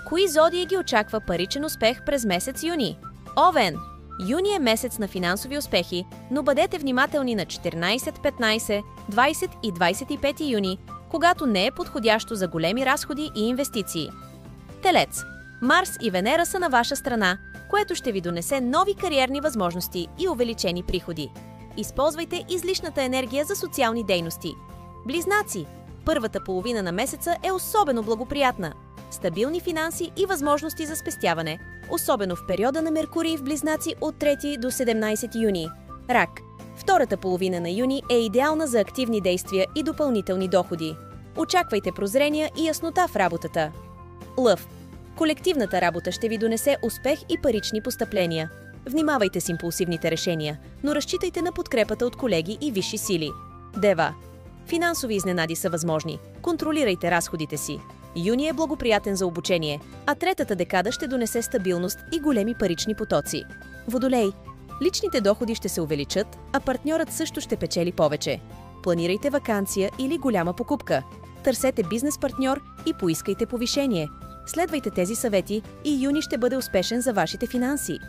Кои зодии ги очаква паричен успех през месец юни? Овен! Юни е месец на финансови успехи, но бъдете внимателни на 14, 15, 20 и 25 юни, когато не е подходящо за големи разходи и инвестиции. Телец! Марс и Венера са на ваша страна, което ще ви донесе нови кариерни възможности и увеличени приходи. Използвайте излишната енергия за социални дейности. Близнаци! Първата половина на месеца е особено благоприятна. Стабилни финанси и възможности за спестяване, особено в периода на Меркурий в Близнаци от 3 до 17 юни. Рак. Втората половина на юни е идеална за активни действия и допълнителни доходи. Очаквайте прозрения и яснота в работата. Лъв. Колективната работа ще ви донесе успех и парични постъпления. Внимавайте с импулсивните решения, но разчитайте на подкрепата от колеги и висши сили. Дева. Финансови изненади са възможни. Контролирайте разходите си. Юни е благоприятен за обучение, а третата декада ще донесе стабилност и големи парични потоци. Водолей. Личните доходи ще се увеличат, а партньорът също ще печели повече. Планирайте ваканция или голяма покупка. Търсете бизнес партньор и поискайте повишение. Следвайте тези съвети и юни ще бъде успешен за вашите финанси.